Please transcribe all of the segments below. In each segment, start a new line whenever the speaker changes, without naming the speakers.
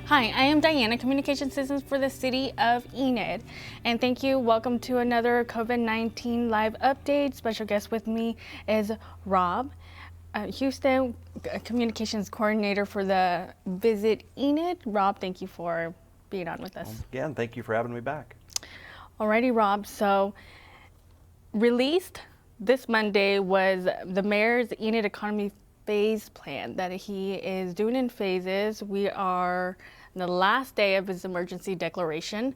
Hi, I am Diana, Communication Systems for the City of Enid. And thank you. Welcome to another COVID-19 live update. Special guest with me is Rob Houston, Communications Coordinator for the Visit Enid. Rob, thank you for being on with us.
Again, thank you for having me back.
Alrighty, Rob. So, released this Monday was the Mayor's Enid Economy Phase Plan that he is doing in phases. We are the last day of his emergency declaration,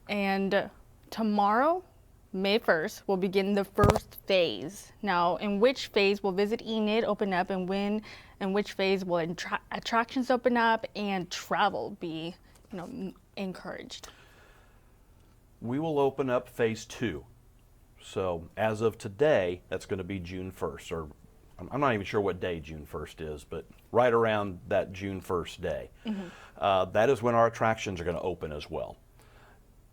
and tomorrow, May 1st, will begin the first phase. Now, in which phase will Visit Enid open up, and when and which phase will attractions open up and travel be, encouraged?
We will open up phase 2. So as of today, that's going to be June 1st, or I'm not even sure what day June 1st is, but right around that June 1st day. That is when our attractions are going to open as well.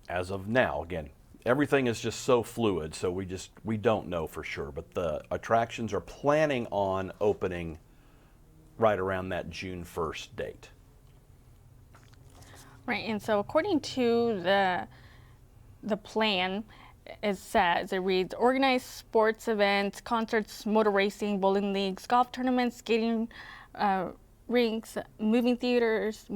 As of now, again, everything is just so fluid, so we don't know for sure, but the attractions are planning on opening right around that June 1st date.
Right, and so according to the plan, it reads: organize sports events, concerts, motor racing, bowling leagues, golf tournaments, skating rinks, movie theaters,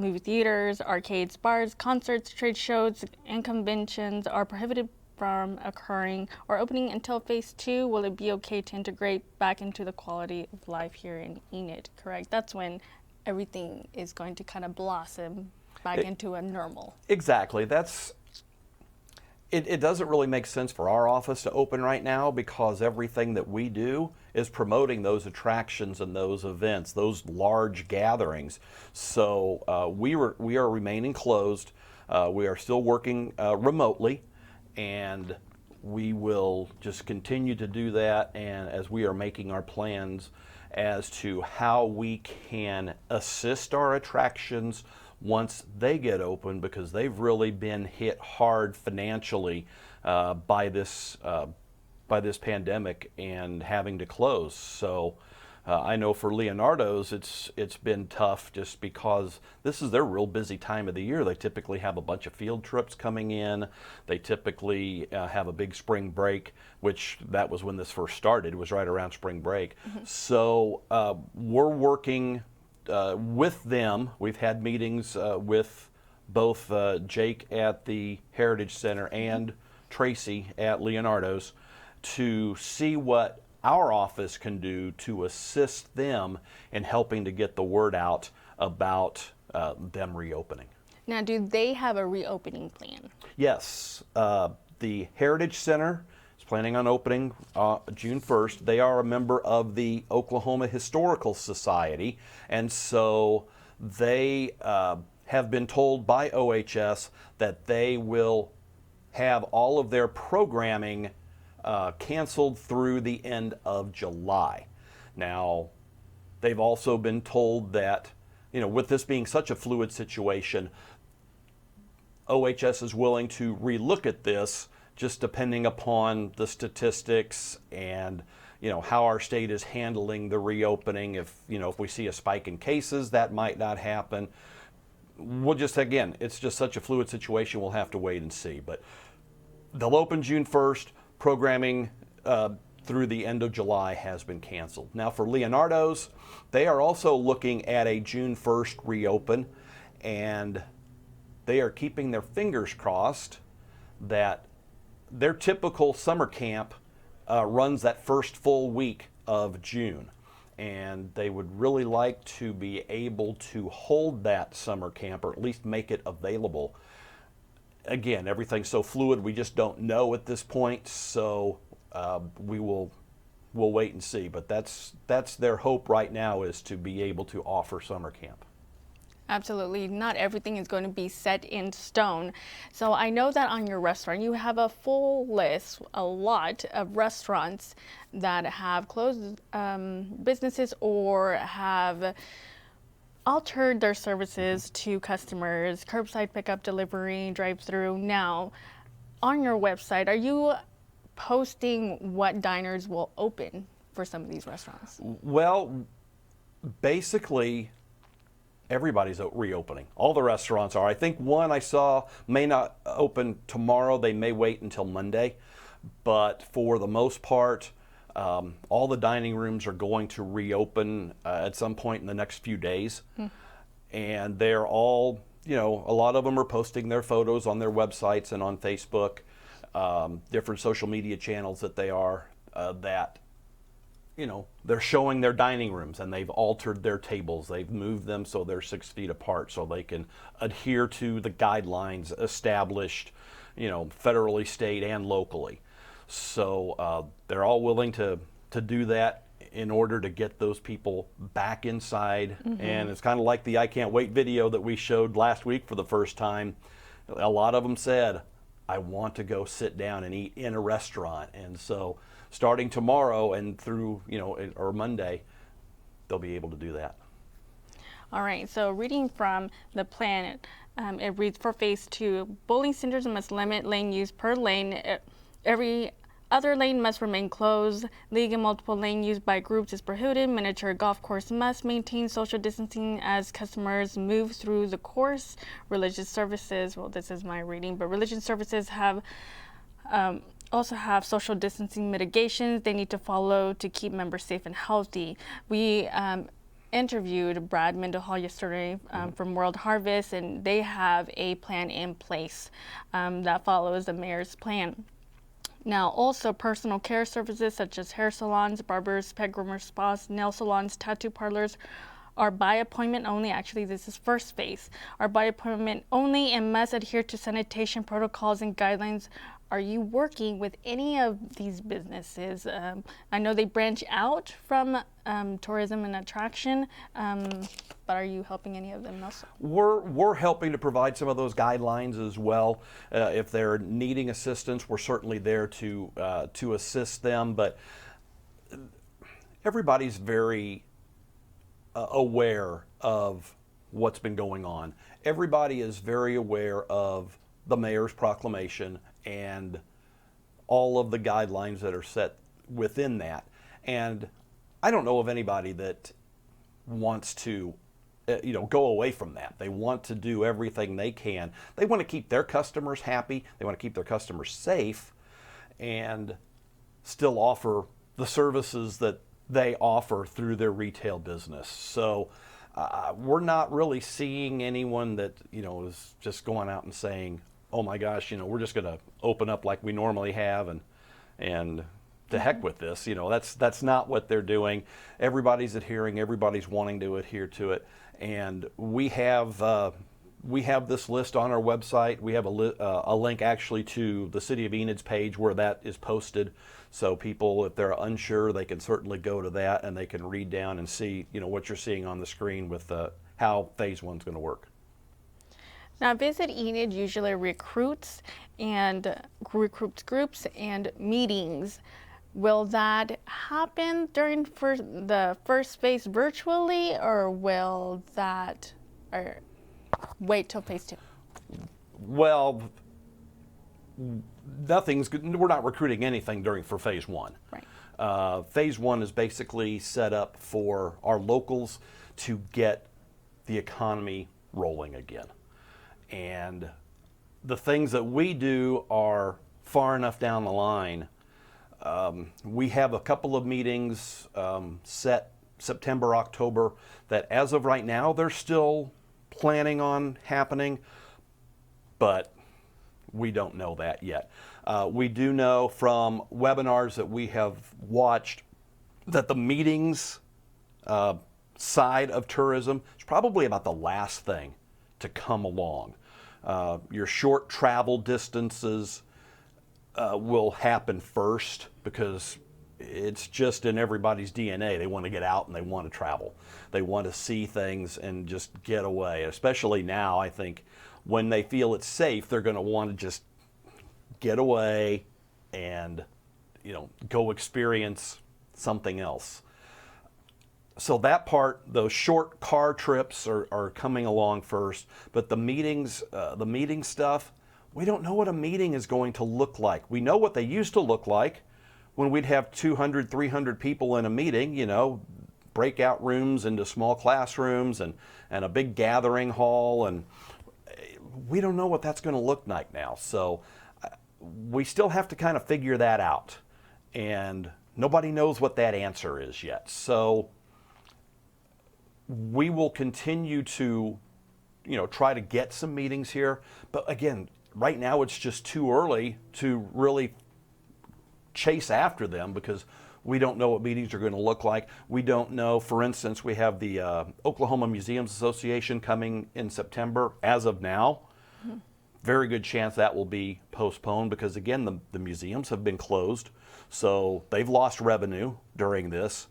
arcades, bars, concerts, trade shows, and conventions are prohibited from occurring or opening until phase 2. Will it be okay to integrate back into the quality of life here in Enid? Correct. That's when everything is going to kind of blossom back into a normal.
Exactly. It doesn't really make sense for our office to open right now because everything that we do is promoting those attractions and those events, those large gatherings. So we are remaining closed. We are still working remotely, and we will just continue to do that. And as we are making our plans as to how we can assist our attractions once they get open, because they've really been hit hard financially by this pandemic and having to close. So I know for Leonardo's it's been tough just because this is their real busy time of the year. They typically have a bunch of field trips coming in. They typically have a big spring break, which that was when this first started. It was right around spring break. So we're working with them. We've had meetings with both Jake at the Heritage Center and Tracy at Leonardo's to see what our office can do to assist them in helping to get the word out about them reopening.
Now, do they have a reopening plan?
Yes. The Heritage Center is planning on opening June 1st. They are a member of the Oklahoma Historical Society, and so they have been told by OHS that they will have all of their programming canceled through the end of July. Now, they've also been told that, with this being such a fluid situation, OHS is willing to relook at this just depending upon the statistics and how our state is handling the reopening. If we see a spike in cases, that might not happen. We'll just, again, it's just such a fluid situation, we'll have to wait and see. But they'll open June 1st. Programming through the end of July has been canceled. Now for Leonardo's, they are also looking at a June 1st reopen, and they are keeping their fingers crossed that their typical summer camp runs that first full week of June. And they would really like to be able to hold that summer camp, or at least make it available. Again, everything's so fluid, we just don't know at this point, so we'll wait and see. But that's their hope right now, is to be able to offer summer camp.
Absolutely. Not everything is going to be set in stone. So I know that on your restaurant, you have a full list, a lot of restaurants that have closed businesses or have altered their services to customers, curbside pickup, delivery, drive-through. Now, on your website, are you posting what diners will open for some of these restaurants?
Well, basically, everybody's reopening. All the restaurants are. I think one I saw may not open tomorrow. They may wait until Monday. But for the most part, all the dining rooms are going to reopen at some point in the next few days. And they're all, a lot of them are posting their photos on their websites and on Facebook, different social media channels that they are, they're showing their dining rooms, and they've altered their tables. They've moved them so they're 6 feet apart so they can adhere to the guidelines established, federally, state, and locally. So they're all willing to do that in order to get those people back inside. And it's kind of like the I Can't Wait video that we showed last week for the first time. A lot of them said, I want to go sit down and eat in a restaurant. And so starting tomorrow and through, or Monday, they'll be able to do that.
All right, so reading from the plan, it reads, for phase 2, bowling centers must limit lane use per lane. Every other lane must remain closed. League and multiple lane use by groups is prohibited. Miniature golf course must maintain social distancing as customers move through the course. Religious services, well, this is my reading, but religious services have also have social distancing mitigations they need to follow to keep members safe and healthy. We interviewed Brad Mendenhall yesterday from World Harvest, and they have a plan in place that follows the mayor's plan. Now, also personal care services such as hair salons, barbers, pet groomers, spas, nail salons, tattoo parlors are by appointment only. Actually, this is first phase. Are by appointment only and must adhere to sanitation protocols and guidelines. Are you working with any of these businesses? I know they branch out from tourism and attraction, but are you helping any of them also?
We're helping to provide some of those guidelines as well. If they're needing assistance, we're certainly there to assist them. But everybody's very aware of what's been going on. Everybody is very aware of the mayor's proclamation and all of the guidelines that are set within that. And I don't know of anybody that wants to go away from that. They want to do everything they can. They want to keep their customers happy. They want to keep their customers safe and still offer the services that they offer through their retail business. So we're not really seeing anyone that, is just going out and saying, oh my gosh, we're just going to open up like we normally have and to heck with this. That's not what they're doing. Everybody's adhering. Everybody's wanting to adhere to it. And we have this list on our website. We have a link actually to the City of Enid's page where that is posted. So people, if they're unsure, they can certainly go to that and they can read down and see, what you're seeing on the screen with how phase 1's going to work.
Now, Visit Enid usually recruits groups and meetings. Will that happen during the first phase virtually, or will that wait till phase 2?
Well, we're not recruiting anything for phase 1.
Right.
Phase 1 is basically set up for our locals to get the economy rolling again. And the things that we do are far enough down the line. We have a couple of meetings set September, October that as of right now, they're still planning on happening, but we don't know that yet. We do know from webinars that we have watched that the meetings side of tourism is probably about the last thing to come along. Your short travel distances will happen first because it's just in everybody's DNA. They want to get out and they want to travel. They want to see things and just get away. Especially now, I think, when they feel it's safe, they're going to want to just get away and, go experience something else. So that part, those short car trips are coming along first, but the meeting stuff, we don't know what a meeting is going to look like. We know what they used to look like when we'd have 200, 300 people in a meeting. breakout rooms into small classrooms and a big gathering hall, and we don't know what that's going to look like now. So we still have to kind of figure that out, and nobody knows what that answer is yet. So we will continue to, try to get some meetings here. But again, right now it's just too early to really chase after them because we don't know what meetings are going to look like. We don't know, for instance, we have the Oklahoma Museums Association coming in September. As of now, very good chance that will be postponed because, again, the museums have been closed. So they've lost revenue during this.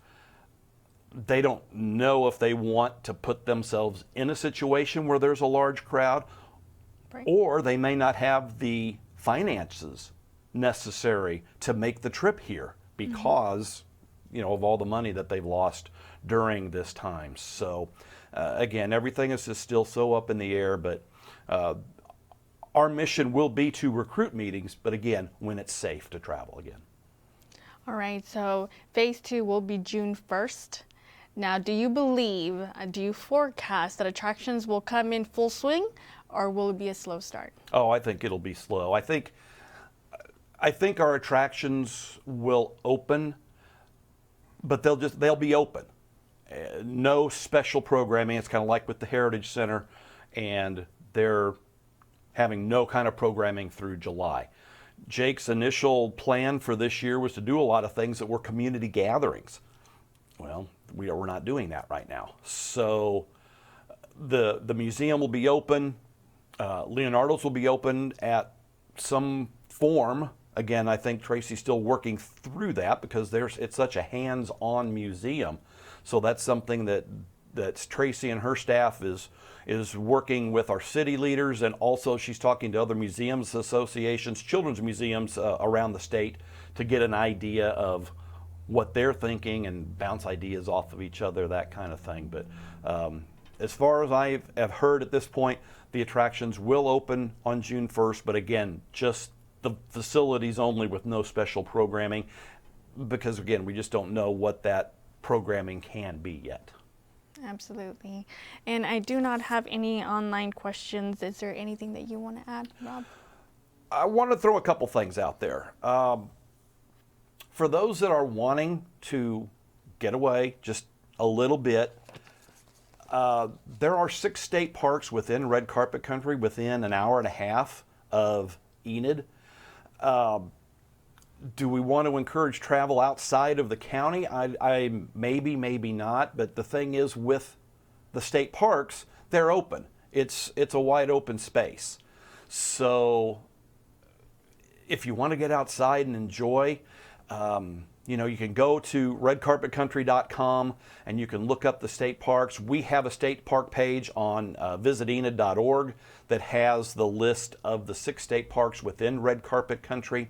They don't know if they want to put themselves in a situation where there's a large crowd,
Right.
or they may not have the finances necessary to make the trip here because, of all the money that they've lost during this time. So, again, everything is just still so up in the air, but our mission will be to recruit meetings, but again, when it's safe to travel again.
All right, so phase 2 will be June 1st. Now, do you forecast that attractions will come in full swing, or will it be a slow start?
Oh, I think it'll be slow. I think our attractions will open, but they'll be open. No special programming. It's kind of like with the Heritage Center, and they're having no kind of programming through July. Jake's initial plan for this year was to do a lot of things that were community gatherings. Well, we're not doing that right now. So the museum will be open. Leonardo's will be open at some form. Again, I think Tracy's still working through that because it's such a hands-on museum. So that's something that Tracy and her staff is working with our city leaders, and also she's talking to other museums associations, children's museums around the state to get an idea of what they're thinking and bounce ideas off of each other, that kind of thing. But as far as I have heard at this point, the attractions will open on June 1st, but again, just the facilities only with no special programming, because again, we just don't know what that programming can be yet.
Absolutely. And I do not have any online questions. Is there anything that you want to add, Rob?
I want to throw a couple things out there. For those that are wanting to get away just a little bit, there are 6 state parks within red carpet country within an hour and a half of Enid. Do we want to encourage travel outside of the county? I maybe not. But the thing is, with the state parks, they're open. It's a wide open space. So if you want to get outside and enjoy, you can go to redcarpetcountry.com and you can look up the state parks. We have a state park page on visitenid.org that has the list of the 6 state parks within red carpet country.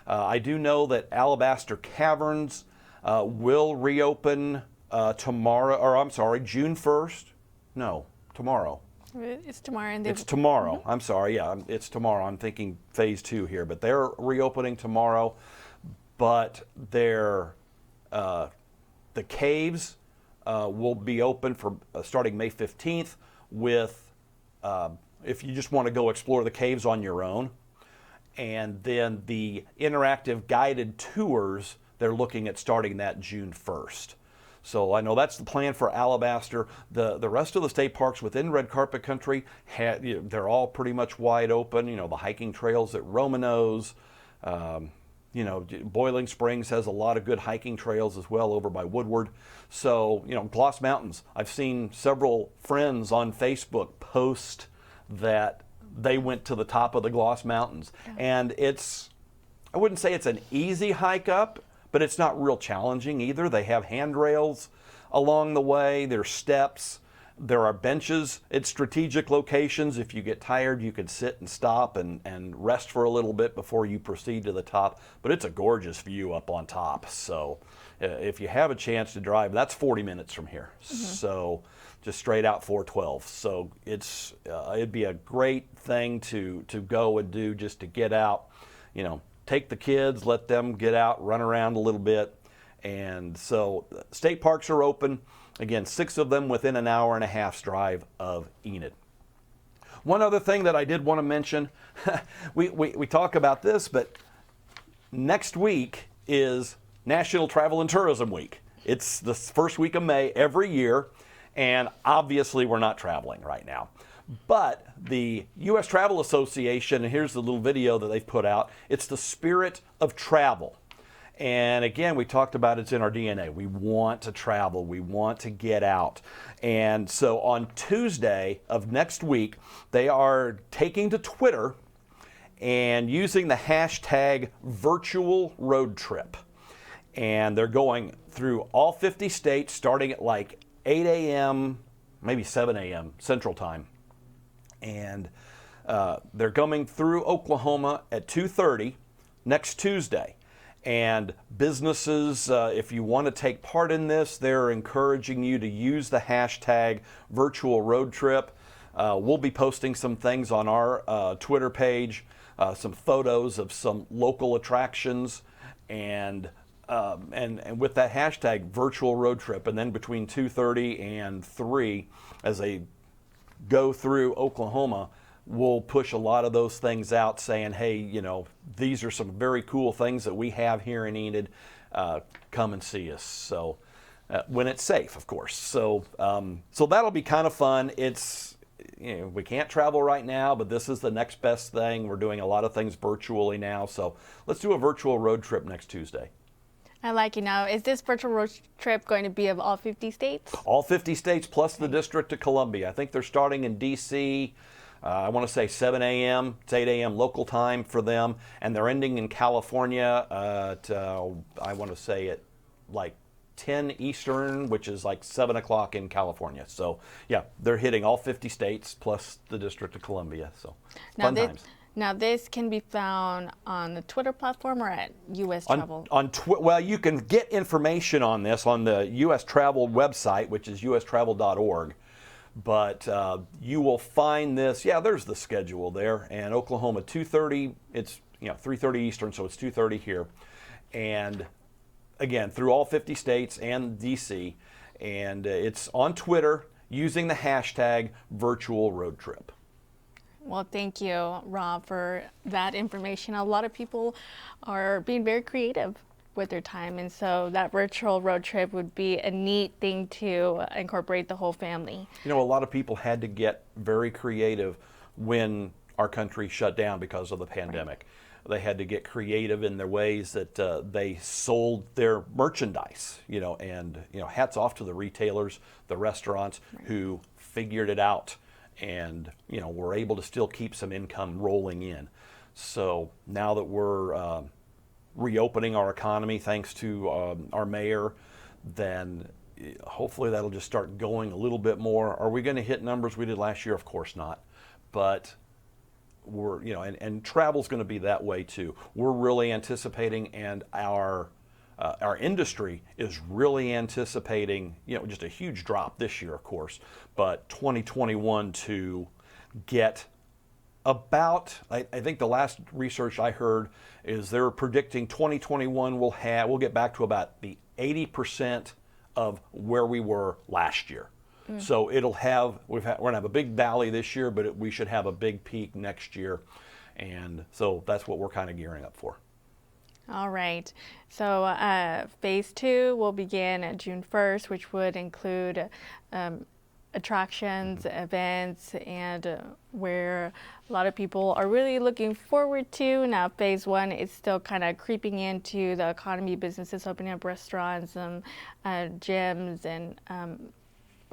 I do know that Alabaster Caverns will reopen June 1st. No, tomorrow.
It's tomorrow.
It's tomorrow. I'm sorry. Yeah, it's tomorrow. I'm thinking phase 2 here, but they're reopening tomorrow. But the caves will be open for starting May 15th with, if you just want to go explore the caves on your own. And then the interactive guided tours, they're looking at starting that June 1st. So I know that's the plan for Alabaster. The rest of the state parks within red carpet country, they're all pretty much wide open. The hiking trails at Romano's, Boiling Springs has a lot of good hiking trails as well over by Woodward. So, Gloss Mountains, I've seen several friends on Facebook post that they went to the top of the Gloss Mountains. Yeah. And I wouldn't say it's an easy hike up, but it's not real challenging either. They have handrails along the way, there's steps, there are benches at strategic locations. If you get tired, you can sit and stop and rest for a little bit before you proceed to the top. But it's a gorgeous view up on top. So if you have a chance to drive, that's 40 minutes from here. Mm-hmm. So just straight out 412. So it'd be a great thing to go and do, just to get out, take the kids, let them get out, run around a little bit, And so state parks are open. Again, 6 of them within an hour and a half's drive of Enid. One other thing that I did want to mention, we talk about this, but next week is National Travel and Tourism Week. It's the first week of May every year, and obviously we're not traveling right now. But the U.S. Travel Association, and here's the little video that they've put out, it's the spirit of travel. And again, we talked about it's in our DNA. We want to travel. We want to get out. And so on Tuesday of next week, they are taking to Twitter and using the hashtag virtual road trip. And they're going through all 50 states starting at like 8 a.m., maybe 7 a.m. Central Time. And they're coming through Oklahoma at 2:30 next Tuesday. And businesses, if you want to take part in this, they're encouraging you to use the hashtag virtual road trip. We'll be posting some things on our Twitter page, some photos of some local attractions, and with that hashtag virtual road trip. And then between 2:30 and 3, as they go through Oklahoma, we'll push a lot of those things out saying, hey, you know, these are some very cool things that we have here in Enid. Come and see us. So when it's safe, of course. So that'll be kind of fun. It's, you know, we can't travel right now, but this is the next best thing. We're doing a lot of things virtually now. So let's do a virtual road trip next Tuesday.
I like it. Now, is this virtual road trip going to be of all 50 states?
All 50 states plus the District of Columbia. I think they're starting in D.C., I want to say 7 a.m. It's 8 a.m. local time for them, and they're ending in California at, I want to say at like 10 Eastern, which is like 7 o'clock in California. So, yeah, they're hitting all 50 states plus the District of Columbia. So, fun times.
Now, this can be found on the Twitter platform or at U.S. Travel?
Well, you can get information on this on the U.S. Travel website, which is ustravel.org. But you will find this, yeah, there's the schedule there. And Oklahoma 2:30, it's 3:30 Eastern, so it's 2:30 here. And again, through all 50 states and DC. And it's on Twitter using the hashtag virtual road trip.
Well, thank you, Rob, for that information. A lot of people are being very creative with their time, and so that virtual road trip would be a neat thing to incorporate the whole family. You
know, a lot of people had to get very creative when our country shut down because of the pandemic. Right. They had to get creative in their ways that they sold their merchandise, and hats off to the retailers, the restaurants, right, who figured it out and were able to still keep some income rolling in. So now that we're reopening our economy thanks to our mayor, then hopefully that'll just start going a little bit more. Are we going to hit numbers we did last year? Of course not. But we're, and travel's going to be that way too. We're really anticipating, and our industry is really anticipating, just a huge drop this year, of course, but 2021 to get about, I think the last research I heard is they're predicting 2021 we'll get back to about the 80% of where we were last year. Mm. So we're gonna have a big valley this year, but we should have a big peak next year, and so that's what we're kind of gearing up for.
All right. So phase 2 will begin June 1st, which would include attractions, events, and where a lot of people are really looking forward to. Now, phase 1 is still kind of creeping into the economy, businesses opening up restaurants, gyms, and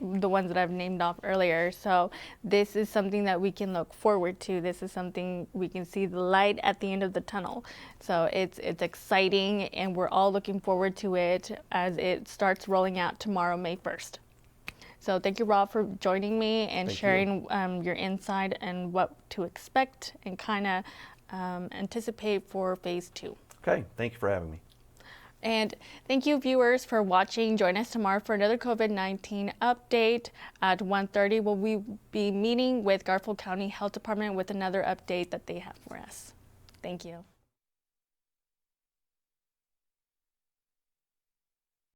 the ones that I've named off earlier. So this is something that we can look forward to. This is something we can see the light at the end of the tunnel. So it's exciting, and we're all looking forward to it as it starts rolling out tomorrow, May 1st. So thank you, Rob, for joining me and sharing your insight and what to expect and kind of anticipate for phase 2.
Okay, thank you for having me.
And thank you, viewers, for watching. Join us tomorrow for another COVID-19 update at 1:30. We'll be meeting with Garfield County Health Department with another update that they have for us. Thank you.